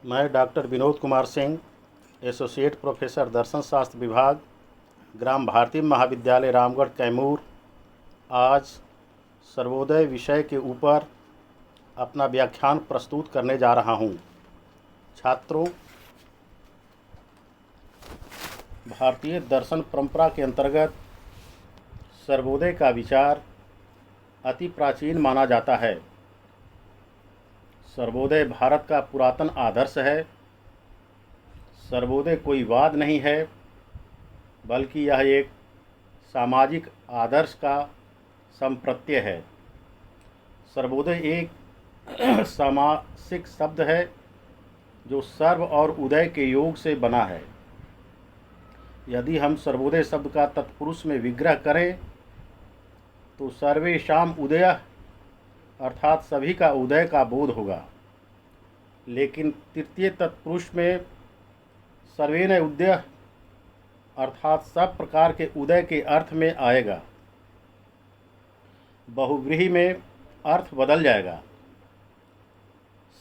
मैं doctor Vinod Kumar Singh, associate professor दर्शन शास्त्र विभाग, ग्राम भारती महाविद्यालय रामगढ़ कैमूर, आज सर्वोदय विषय के ऊपर अपना व्याख्यान प्रस्तुत करने जा रहा हूँ। छात्रों, भारतीय दर्शन परंपरा के अंतर्गत सर्वोदय का विचार अति प्राचीन माना जाता है। सर्वोदय भारत का पुरातन आदर्श है। सर्वोदय कोई वाद नहीं है, बल्कि यह एक सामाजिक आदर्श का संप्रत्यय है। सर्वोदय एक सामासिक शब्द है जो सर्व और उदय के योग से बना है। यदि हम सर्वोदय शब्द का तत्पुरुष में विग्रह करें तो सर्वेषाम उदयः अर्थात सभी का उदय का बोध होगा, लेकिन तृतीय तत्पुरुष में सर्वेन उदयः अर्थात सब प्रकार के उदय के अर्थ में आएगा। बहुव्रीहि में अर्थ बदल जाएगा।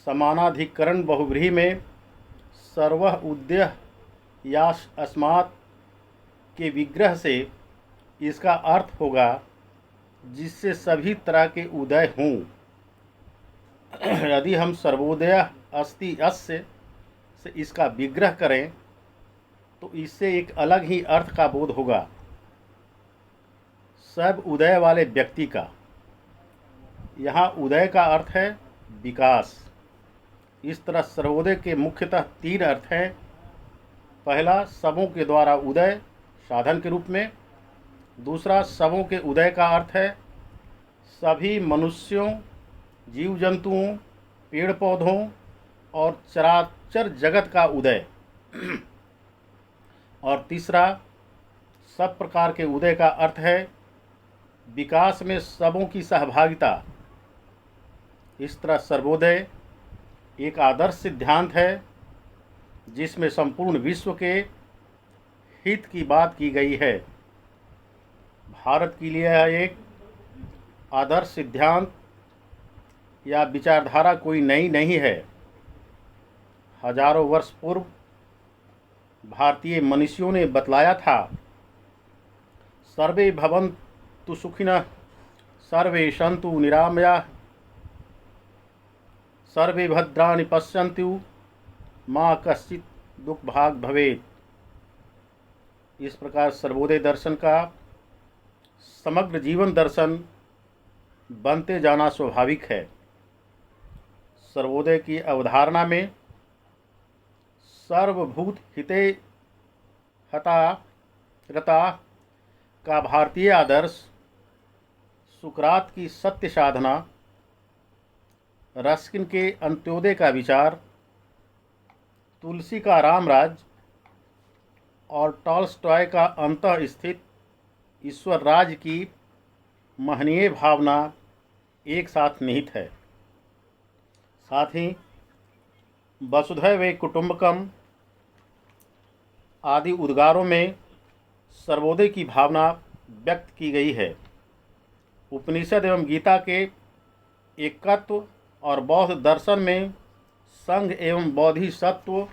समानाधिकरण बहुव्रीहि में सर्वः उदयः या अस्मात् के विग्रह से इसका अर्थ होगा जिससे सभी तरह के उदय हों। यदि हम सर्वोदय अस्ति अस्य से इसका विग्रह करें तो इससे एक अलग ही अर्थ का बोध होगा, सब उदय वाले व्यक्ति का। यहाँ उदय का अर्थ है विकास। इस तरह सर्वोदय के मुख्यतः तीन अर्थ हैं। पहला, सबों के द्वारा उदय साधन के रूप में। दूसरा, सबों के उदय का अर्थ है सभी मनुष्यों, जीव जंतुओं, पेड़ पौधों और चराचर जगत का उदय। और तीसरा, सब प्रकार के उदय का अर्थ है विकास में सबों की सहभागिता। इस तरह सर्वोदय एक आदर्श सिद्धांत है जिसमें संपूर्ण विश्व के हित की बात की गई है। भारत के लिए यह एक आदर्श सिद्धांत या विचारधारा कोई नई नहीं है। हजारों वर्ष पूर्व भारतीय मनीषियों ने बतलाया था, सर्वे भवन्तु सुखिनः, सर्वे सन्तु निरामयाः, सर्वे भद्राणि पश्यन्तु, मा कश्चित् दुःखभाग् भवेत्। इस प्रकार सर्वोदय दर्शन का समग्र जीवन दर्शन बनते जाना स्वाभाविक है। सर्वोदय की अवधारणा में सर्वभूत हिते हता रता का भारतीय आदर्श, सुकरात की सत्य साधना, रस्किन के अंत्योदय का विचार, तुलसी का रामराज और टॉल्स्टॉय का अंतः स्थित ईश्वर राज की महनीय भावना एक साथ निहित है। साथ ही वसुधैव कुटुंबकम आदि उद्गारों में सर्वोदय की भावना व्यक्त की गई है। उपनिषद एवं गीता के एकत्व और बौद्ध दर्शन में संघ एवं बोधिसत्व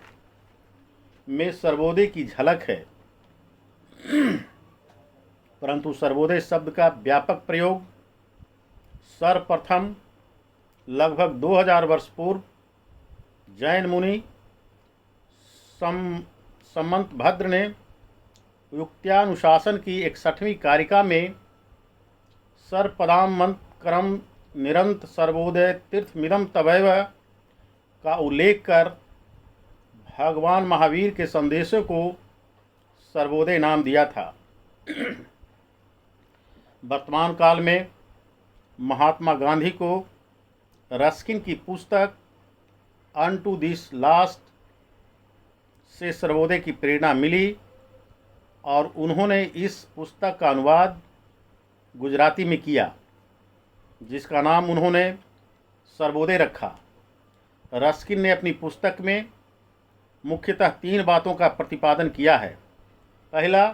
में सर्वोदय की झलक है। परंतु सर्वोदय शब्द का व्यापक प्रयोग सर्वप्रथम लगभग 2000 वर्ष पूर्व जैन मुनि समंतभद्र ने युक्त्यानुशासन की 61वीं कारिका में सर्वपदामंतकरम निरंत सर्वोदय तीर्थमिदं तवैव का उल्लेख कर भगवान महावीर के संदेशों को सर्वोदय नाम दिया था। वर्तमान काल में महात्मा गांधी को रस्किन की पुस्तक अनटू दिस लास्ट से सर्वोदय की प्रेरणा मिली और उन्होंने इस पुस्तक का अनुवाद गुजराती में किया, जिसका नाम उन्होंने सर्वोदय रखा। रस्किन ने अपनी पुस्तक में मुख्यतः तीन बातों का प्रतिपादन किया है। पहला,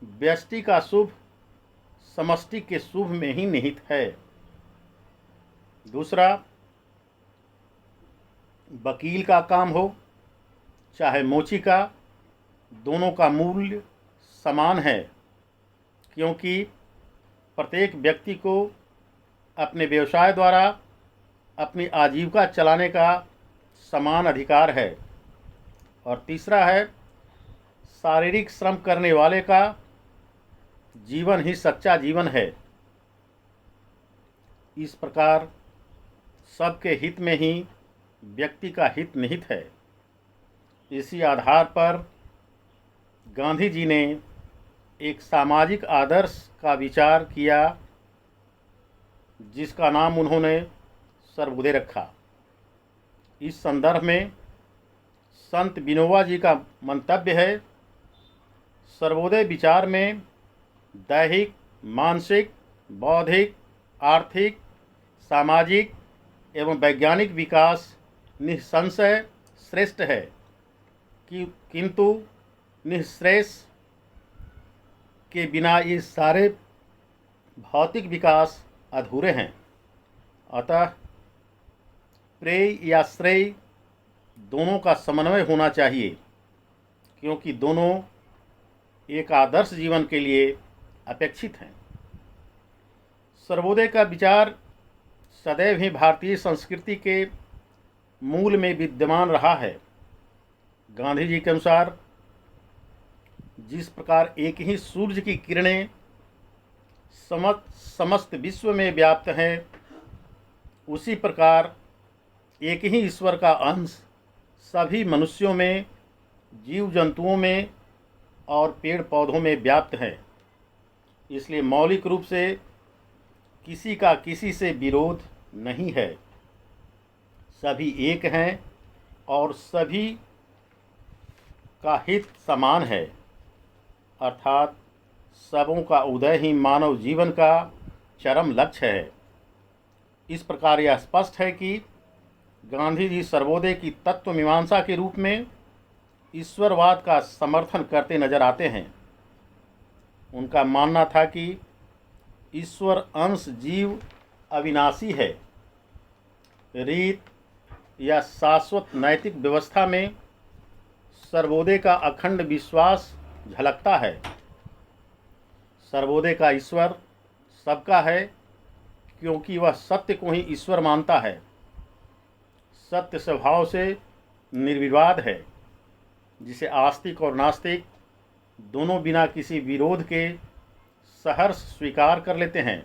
व्यष्टि का शुभ समष्टि के शुभ में ही निहित है। दूसरा, वकील का काम हो चाहे मोची का, दोनों का मूल्य समान है, क्योंकि प्रत्येक व्यक्ति को अपने व्यवसाय द्वारा अपनी आजीविका चलाने का समान अधिकार है। और तीसरा है, शारीरिक श्रम करने वाले का जीवन ही सच्चा जीवन है। इस प्रकार सबके हित में ही व्यक्ति का हित निहित है। इसी आधार पर गांधी जी ने एक सामाजिक आदर्श का विचार किया, जिसका नाम उन्होंने सर्वोदय रखा। इस संदर्भ में संत विनोबा जी का मंतव्य है, सर्वोदय विचार में दैहिक, मानसिक, बौद्धिक, आर्थिक, सामाजिक एवं वैज्ञानिक विकास निसंशय श्रेष्ठ है, किंतु निःश्रेयस के बिना ये सारे भौतिक विकास अधूरे हैं। अतः प्रेय या श्रेय दोनों का समन्वय होना चाहिए, क्योंकि दोनों एक आदर्श जीवन के लिए अपेक्षित हैं। सर्वोदय का विचार सदैव ही भारतीय संस्कृति के मूल में विद्यमान रहा है। गांधी जी के अनुसार जिस प्रकार एक ही सूर्य की किरणें समस्त विश्व में व्याप्त हैं, उसी प्रकार एक ही ईश्वर का अंश सभी मनुष्यों में, जीव जंतुओं में और पेड़ पौधों में व्याप्त है। इसलिए मौलिक रूप से किसी का किसी से विरोध नहीं है। सभी एक हैं और सभी का हित समान है, अर्थात सबों का उदय ही मानव जीवन का चरम लक्ष्य है। इस प्रकार यह स्पष्ट है कि गांधी जी सर्वोदय की तत्व मीमांसा के रूप में ईश्वरवाद का समर्थन करते नजर आते हैं। उनका मानना था कि ईश्वर अंश जीव अविनाशी है। रीत या शाश्वत नैतिक व्यवस्था में सर्वोदय का अखंड विश्वास झलकता है। सर्वोदय का ईश्वर सबका है, क्योंकि वह सत्य को ही ईश्वर मानता है। सत्य स्वभाव से निर्विवाद है, जिसे आस्तिक और नास्तिक दोनों बिना किसी विरोध के सहर्ष स्वीकार कर लेते हैं।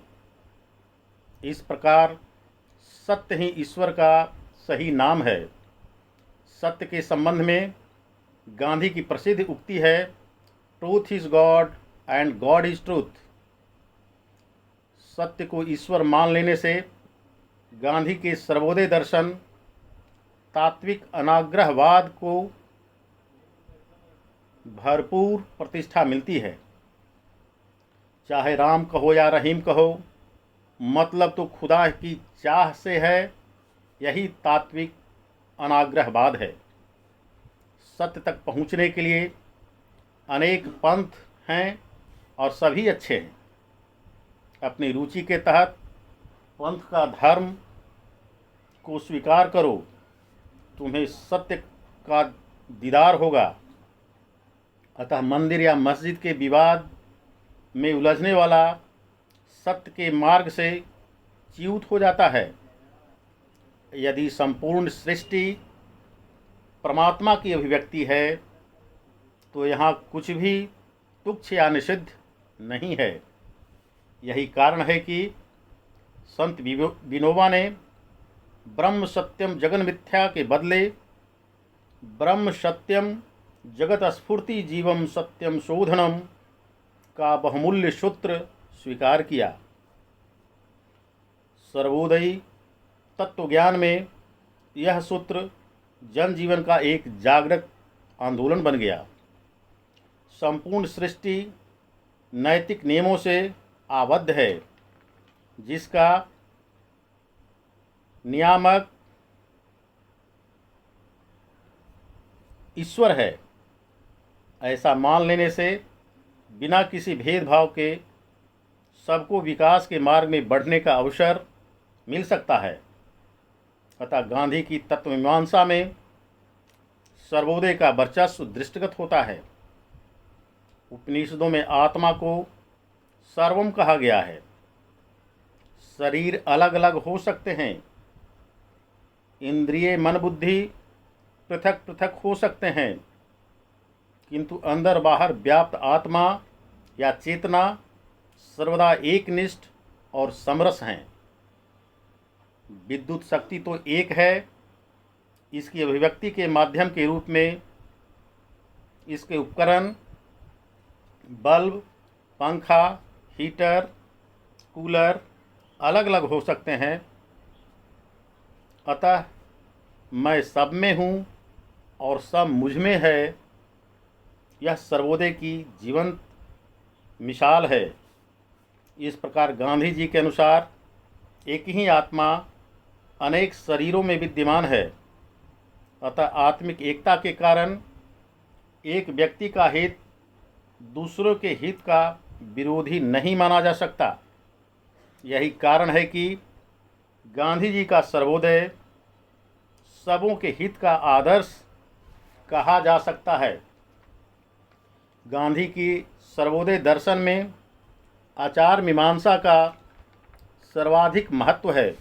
इस प्रकार सत्य ही ईश्वर का सही नाम है। सत्य के संबंध में गांधी की प्रसिद्ध उक्ति है, truth is God and God is truth. सत्य को ईश्वर मान लेने से गांधी के सर्वोदय दर्शन तात्विक अनाग्रहवाद को भरपूर प्रतिष्ठा मिलती है। चाहे राम कहो या रहीम कहो, मतलब तो खुदा की चाह से है। यही तात्विक अनाग्रहवाद है। सत्य तक पहुँचने के लिए अनेक पंथ हैं और सभी अच्छे हैं। अपनी रुचि के तहत पंथ का धर्म को स्वीकार करो, तुम्हें सत्य का दीदार होगा। अतः मंदिर या मस्जिद के विवाद में उलझने वाला सत्य के मार्ग से च्युत हो जाता है। यदि संपूर्ण सृष्टि परमात्मा की अभिव्यक्ति है, तो यहाँ कुछ भी तुच्छ या निषिद्ध नहीं है। यही कारण है कि संत विनोबा ने ब्रह्म सत्यम जगन मिथ्या के बदले ब्रह्म सत्यम जगत स्फूर्ति जीवम सत्यम शोधनम का बहुमूल्य सूत्र स्वीकार किया। सर्वोदयी तत्वज्ञान में यह सूत्र जनजीवन का एक जागृत आंदोलन बन गया। संपूर्ण सृष्टि नैतिक नियमों से आबद्ध है, जिसका नियामक ईश्वर है। ऐसा मान लेने से बिना किसी भेदभाव के सबको विकास के मार्ग में बढ़ने का अवसर मिल सकता है। अतः गांधी की तत्वमीमांसा में सर्वोदय का वर्चस्व दृष्टिगत होता है। उपनिषदों में आत्मा को सर्वम कहा गया है। शरीर अलग अलग हो सकते हैं, इंद्रिय मन बुद्धि पृथक पृथक हो सकते हैं, किंतु अंदर बाहर व्याप्त आत्मा या चेतना सर्वदा एकनिष्ठ और समरस हैं। विद्युत शक्ति तो एक है, इसकी अभिव्यक्ति के माध्यम के रूप में इसके उपकरण बल्ब, पंखा, हीटर, कूलर अलग अलग हो सकते हैं। अतः मैं सब में हूँ और सब मुझ में है, यह सर्वोदय की जीवंत मिसाल है। इस प्रकार गांधी जी के अनुसार एक ही आत्मा अनेक शरीरों में विद्यमान है। अतः आत्मिक एकता के कारण एक व्यक्ति का हित दूसरों के हित का विरोधी नहीं माना जा सकता। यही कारण है कि गांधी जी का सर्वोदय सबों के हित का आदर्श कहा जा सकता है। गांधी की सर्वोदय दर्शन में आचार मीमांसा का सर्वाधिक महत्व है।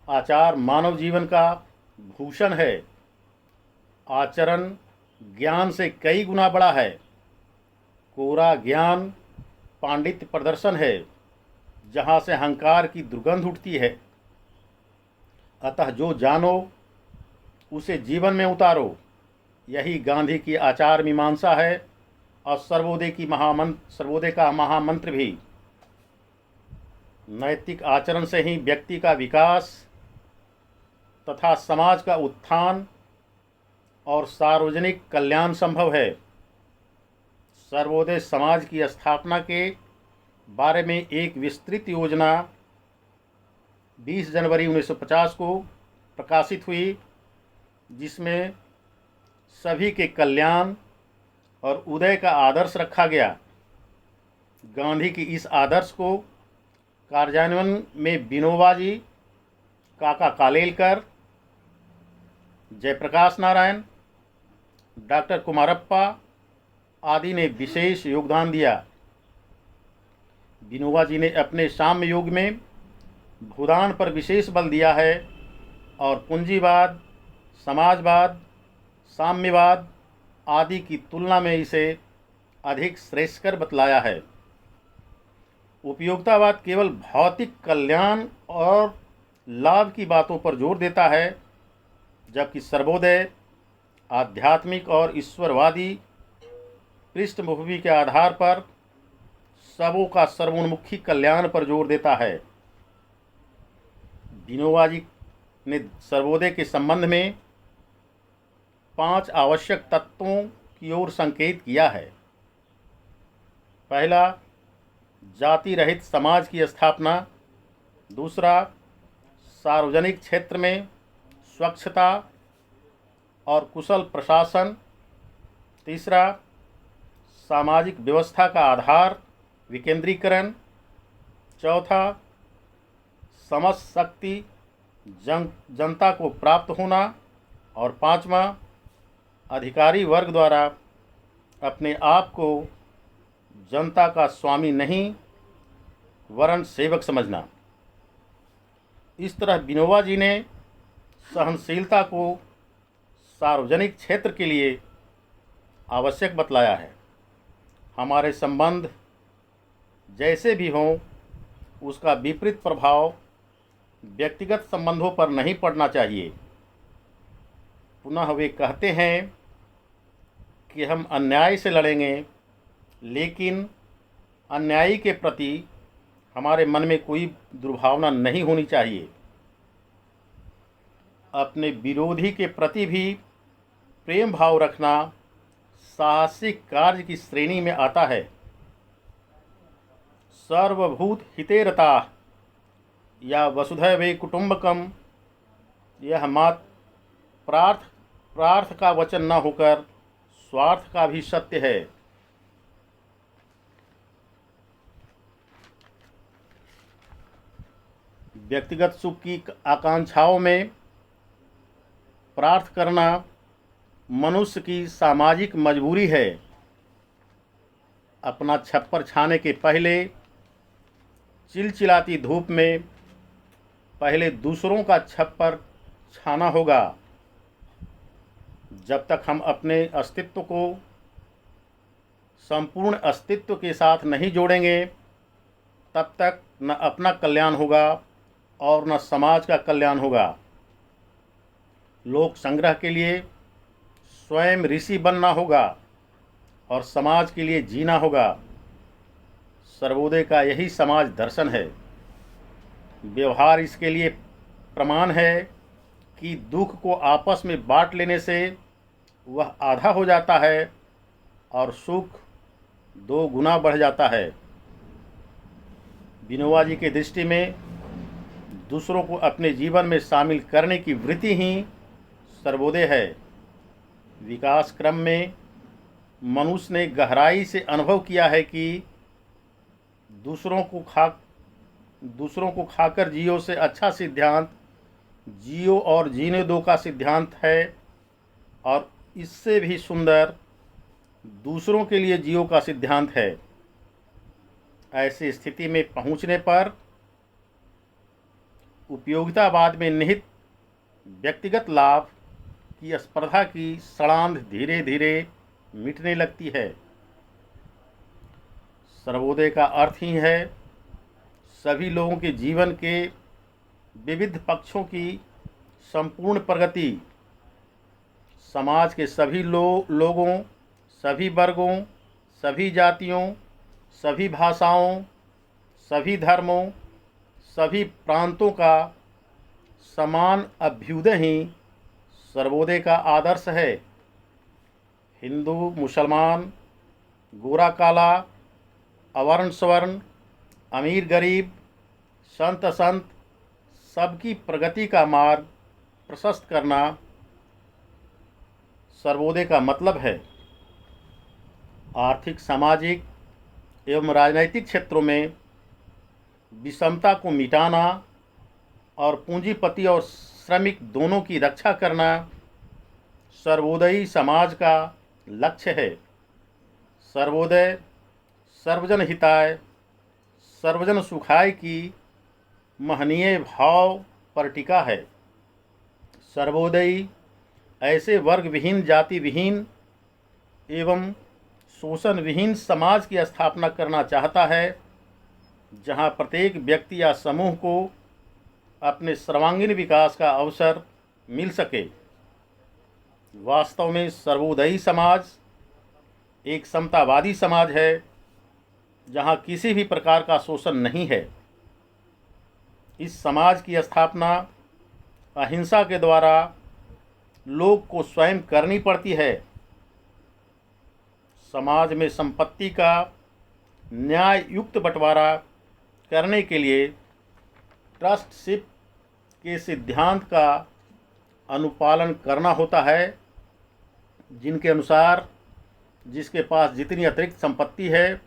आचार मानव जीवन का भूषण है। आचरण ज्ञान से कई गुना बड़ा है। कोरा ज्ञान पांडित्य प्रदर्शन है, जहाँ से अहंकार की दुर्गंध उठती है। अतः जो जानो उसे जीवन में उतारो, यही गांधी की आचार मीमांसा है और सर्वोदय का महामंत्र भी। नैतिक आचरण से ही व्यक्ति का विकास तथा समाज का उत्थान और सार्वजनिक कल्याण संभव है। सर्वोदय समाज की स्थापना के बारे में एक विस्तृत योजना 20 जनवरी 1950 को प्रकाशित हुई, जिसमें सभी के कल्याण और उदय का आदर्श रखा गया। गांधी की इस आदर्श को कार्यान्वयन में विनोबा जी, काका कालेलकर, जयप्रकाश नारायण, डॉक्टर कुमारप्पा आदि ने विशेष योगदान दिया। विनोबा जी ने अपने साम्य योग में भूदान पर विशेष बल दिया है और पूंजीवाद, समाजवाद, साम्यवाद आदि की तुलना में इसे अधिक श्रेष्ठकर बतलाया है। उपयोगितावाद केवल भौतिक कल्याण और लाभ की बातों पर जोर देता है, जबकि सर्वोदय आध्यात्मिक और ईश्वरवादी पृष्ठभूमि के आधार पर सबों का सर्वोन्मुखी कल्याण पर जोर देता है। विनोबा जी ने सर्वोदय के संबंध में 5 आवश्यक तत्वों की ओर संकेत किया है। पहला, जाति रहित समाज की स्थापना। दूसरा, सार्वजनिक क्षेत्र में स्वच्छता और कुशल प्रशासन। तीसरा, सामाजिक व्यवस्था का आधार विकेंद्रीकरण। चौथा, समस्त शक्ति जनता को प्राप्त होना। और पांचवा, अधिकारी वर्ग द्वारा अपने आप को जनता का स्वामी नहीं वरन सेवक समझना। इस तरह विनोबा जी ने सहनशीलता को सार्वजनिक क्षेत्र के लिए आवश्यक बतलाया है। हमारे संबंध जैसे भी हों, उसका विपरीत प्रभाव व्यक्तिगत संबंधों पर नहीं पड़ना चाहिए। पुनः वे कहते हैं कि हम अन्याय से लड़ेंगे, लेकिन अन्यायी के प्रति हमारे मन में कोई दुर्भावना नहीं होनी चाहिए। अपने विरोधी के प्रति भी प्रेम भाव रखना साहसिक कार्य की श्रेणी में आता है। सर्वभूत हिते रताः या वसुधैव कुटुंबकम, यह मात्र प्रार्थ का वचन न होकर स्वार्थ का भी सत्य है। व्यक्तिगत सुख की आकांक्षाओं में प्रार्थ करना मनुष्य की सामाजिक मजबूरी है। अपना छप्पर छाने के पहले चिलचिलाती धूप में पहले दूसरों का छप्पर छाना होगा। जब तक हम अपने अस्तित्व को संपूर्ण अस्तित्व के साथ नहीं जोड़ेंगे, तब तक न अपना कल्याण होगा और न समाज का कल्याण होगा। लोक संग्रह के लिए स्वयं ऋषि बनना होगा और समाज के लिए जीना होगा। सर्वोदय का यही समाज दर्शन है। व्यवहार इसके लिए प्रमाण है कि दुख को आपस में बांट लेने से वह आधा हो जाता है और सुख 2 गुना बढ़ जाता है। विनोबा जी की दृष्टि में दूसरों को अपने जीवन में शामिल करने की वृत्ति ही सर्वोदय है। विकास क्रम में मनुष्य ने गहराई से अनुभव किया है कि दूसरों को खाकर जियो से अच्छा सिद्धांत जियो और जीने दो का सिद्धांत है, और इससे भी सुंदर दूसरों के लिए जियो का सिद्धांत है। ऐसी स्थिति में पहुंचने पर उपयोगितावाद में निहित व्यक्तिगत लाभ की स्पर्धा की सड़ांध धीरे धीरे मिटने लगती है। सर्वोदय का अर्थ ही है सभी लोगों के जीवन के विविध पक्षों की संपूर्ण प्रगति। समाज के सभी लोगों, सभी वर्गों, सभी जातियों, सभी भाषाओं, सभी धर्मों, सभी प्रांतों का समान अभ्युदय ही सर्वोदय का आदर्श है। हिंदू, मुसलमान, गोरा काला, अवर्ण स्वर्ण, अमीर गरीब, संत असंत, सबकी प्रगति का मार्ग प्रशस्त करना सर्वोदय का मतलब है। आर्थिक, सामाजिक एवं राजनैतिक क्षेत्रों में विषमता को मिटाना और पूंजीपति और श्रमिक दोनों की रक्षा करना सर्वोदयी समाज का लक्ष्य है। सर्वोदय सर्वजन हिताय, सर्वजन सुखाय की महनीय भाव पर टिका है। सर्वोदयी ऐसे वर्ग विहीन, जाति विहीन एवं शोषण विहीन समाज की स्थापना करना चाहता है, जहां प्रत्येक व्यक्ति या समूह को अपने सर्वांगीण विकास का अवसर मिल सके। वास्तव में सर्वोदयी समाज एक समतावादी समाज है, जहां किसी भी प्रकार का शोषण नहीं है। इस समाज की स्थापना अहिंसा के द्वारा लोग को स्वयं करनी पड़ती है। समाज में संपत्ति का न्याय युक्त बंटवारा करने के लिए ट्रस्टशिप के सिद्धांत का अनुपालन करना होता है, जिनके अनुसार जिसके पास जितनी अतिरिक्त संपत्ति है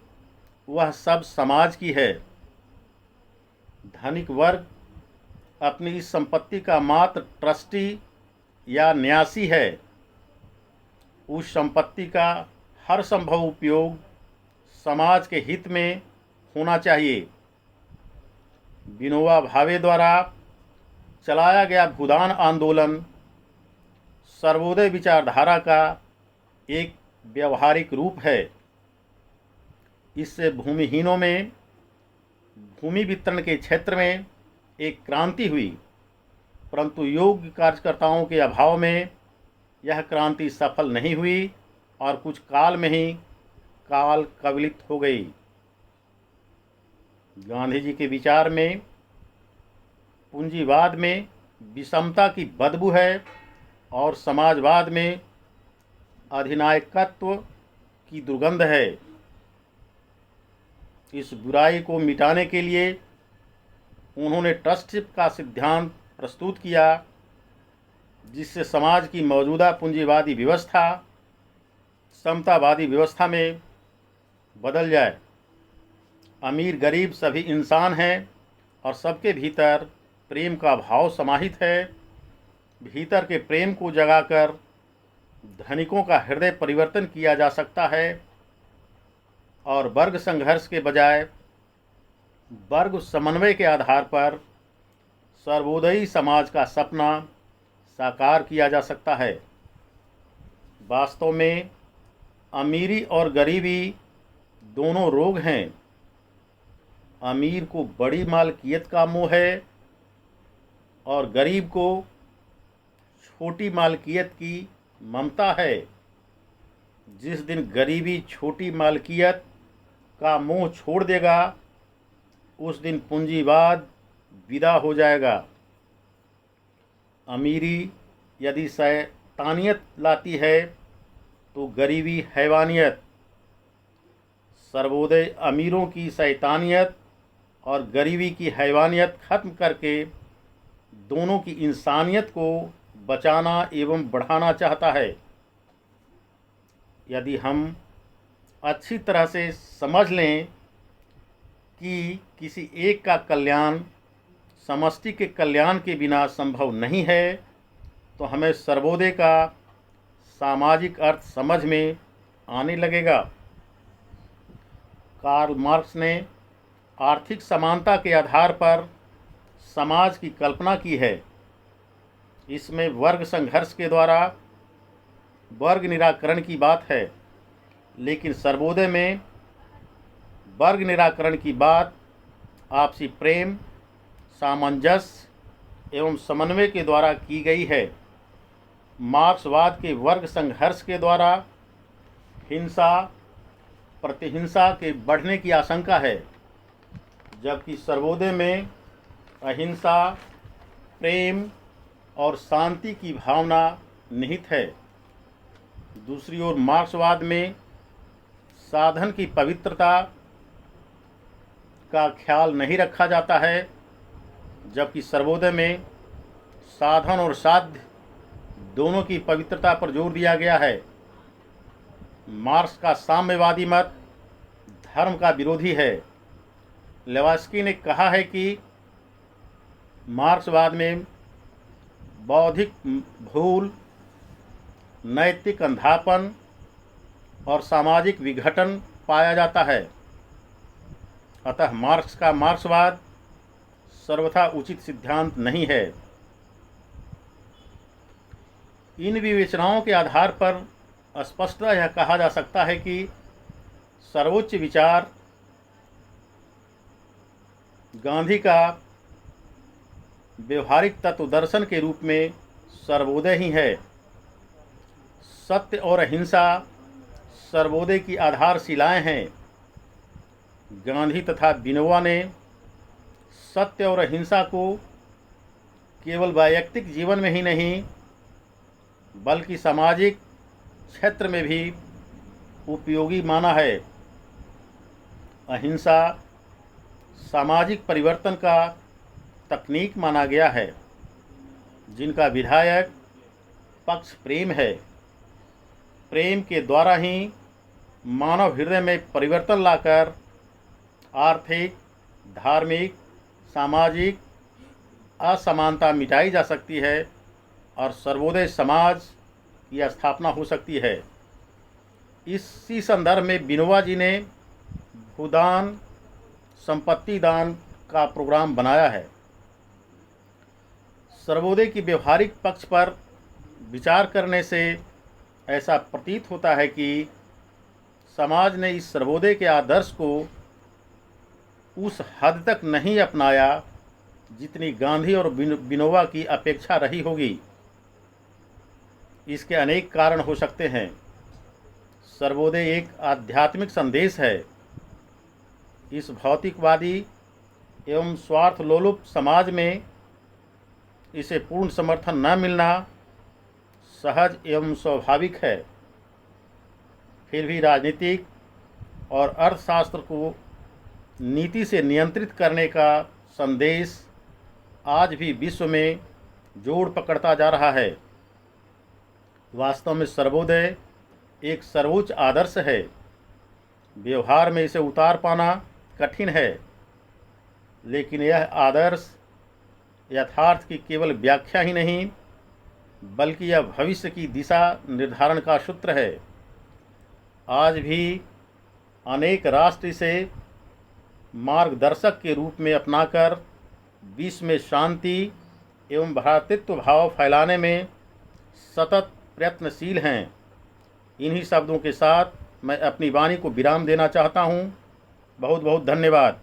वह सब समाज की है। धनिक वर्ग अपनी इस संपत्ति का मात्र ट्रस्टी या न्यासी है। उस संपत्ति का हर संभव उपयोग समाज के हित में होना चाहिए। विनोबा भावे द्वारा चलाया गया भूदान आंदोलन सर्वोदय विचारधारा का एक व्यवहारिक रूप है। इससे भूमिहीनों में भूमि वितरण के क्षेत्र में एक क्रांति हुई, परंतु योग्य कार्यकर्ताओं के अभाव में यह क्रांति सफल नहीं हुई और कुछ काल में ही काल कवलित हो गई। गांधी जी के विचार में पूंजीवाद में विषमता की बदबू है और समाजवाद में अधिनायकत्व की दुर्गंध है। इस बुराई को मिटाने के लिए उन्होंने ट्रस्टशिप का सिद्धांत प्रस्तुत किया, जिससे समाज की मौजूदा पूंजीवादी व्यवस्था समतावादी व्यवस्था में बदल जाए। अमीर गरीब सभी इंसान हैं और सबके भीतर प्रेम का भाव समाहित है। भीतर के प्रेम को जगाकर धनिकों का हृदय परिवर्तन किया जा सकता है और वर्ग संघर्ष के बजाय वर्ग समन्वय के आधार पर सर्वोदयी समाज का सपना साकार किया जा सकता है। वास्तव में अमीरी और गरीबी दोनों रोग हैं। अमीर को बड़ी मालकियत का मोह है और गरीब को छोटी मालकियत की ममता है। जिस दिन गरीबी छोटी मालकियत का मोह छोड़ देगा, उस दिन पूंजीवाद विदा हो जाएगा। अमीरी यदि शैतानियत लाती है तो गरीबी हैवानियत। सर्वोदय अमीरों की शैतानियत और गरीबी की हैवानियत खत्म करके दोनों की इंसानियत को बचाना एवं बढ़ाना चाहता है। यदि हम अच्छी तरह से समझ लें कि किसी एक का कल्याण समष्टि के कल्याण के बिना संभव नहीं है, तो हमें सर्वोदय का सामाजिक अर्थ समझ में आने लगेगा। कार्ल मार्क्स ने आर्थिक समानता के आधार पर समाज की कल्पना की है। इसमें वर्ग संघर्ष के द्वारा वर्ग निराकरण की बात है, लेकिन सर्वोदय में वर्ग निराकरण की बात आपसी प्रेम, सामंजस्य एवं समन्वय के द्वारा की गई है। मार्क्सवाद के वर्ग संघर्ष के द्वारा हिंसा प्रतिहिंसा के बढ़ने की आशंका है, जबकि सर्वोदय में अहिंसा, प्रेम और शांति की भावना निहित है। दूसरी ओर मार्क्सवाद में साधन की पवित्रता का ख्याल नहीं रखा जाता है, जबकि सर्वोदय में साधन और साध्य दोनों की पवित्रता पर जोर दिया गया है। मार्क्स का साम्यवादी मत धर्म का विरोधी है। लेवास्की ने कहा है कि मार्क्सवाद में बौद्धिक भूल, नैतिक अंधापन और सामाजिक विघटन पाया जाता है। अतः मार्क्स का मार्क्सवाद सर्वथा उचित सिद्धांत नहीं है। इन विवेचनाओं के आधार पर स्पष्टतः यह कहा जा सकता है कि सर्वोच्च विचार गांधी का व्यवहारिक तत्व दर्शन के रूप में सर्वोदय ही है। सत्य और अहिंसा सर्वोदय की आधारशिलाएं हैं। गांधी तथा बिनोवा ने सत्य और अहिंसा को केवल वैयक्तिक जीवन में ही नहीं, बल्कि सामाजिक क्षेत्र में भी उपयोगी माना है। अहिंसा सामाजिक परिवर्तन का तकनीक माना गया है, जिनका विधायक पक्ष प्रेम है। प्रेम के द्वारा ही मानव हृदय में परिवर्तन लाकर आर्थिक, धार्मिक, सामाजिक असमानता मिटाई जा सकती है और सर्वोदय समाज की स्थापना हो सकती है। इसी संदर्भ में बिनोवा जी ने भूदान, संपत्ति दान का प्रोग्राम बनाया है। सर्वोदय की व्यवहारिक पक्ष पर विचार करने से ऐसा प्रतीत होता है कि समाज ने इस सर्वोदय के आदर्श को उस हद तक नहीं अपनाया जितनी गांधी और बिनोवा की अपेक्षा रही होगी। इसके अनेक कारण हो सकते हैं। सर्वोदय एक आध्यात्मिक संदेश है। इस भौतिकवादी एवं स्वार्थलोलुप समाज में इसे पूर्ण समर्थन न मिलना सहज एवं स्वाभाविक है। फिर भी राजनीतिक और अर्थशास्त्र को नीति से नियंत्रित करने का संदेश आज भी विश्व में जोड़ पकड़ता जा रहा है। वास्तव में सर्वोदय एक सर्वोच्च आदर्श है। व्यवहार में इसे उतार पाना कठिन है, लेकिन यह आदर्श यथार्थ की केवल व्याख्या ही नहीं, बल्कि यह भविष्य की दिशा निर्धारण का सूत्र है। आज भी अनेक राष्ट्र इसे मार्गदर्शक के रूप में अपनाकर विश्व में शांति एवं भ्रातृत्व भाव फैलाने में सतत प्रयत्नशील हैं। इन्हीं शब्दों के साथ मैं अपनी वाणी को विराम देना चाहता हूँ। बहुत बहुत धन्यवाद।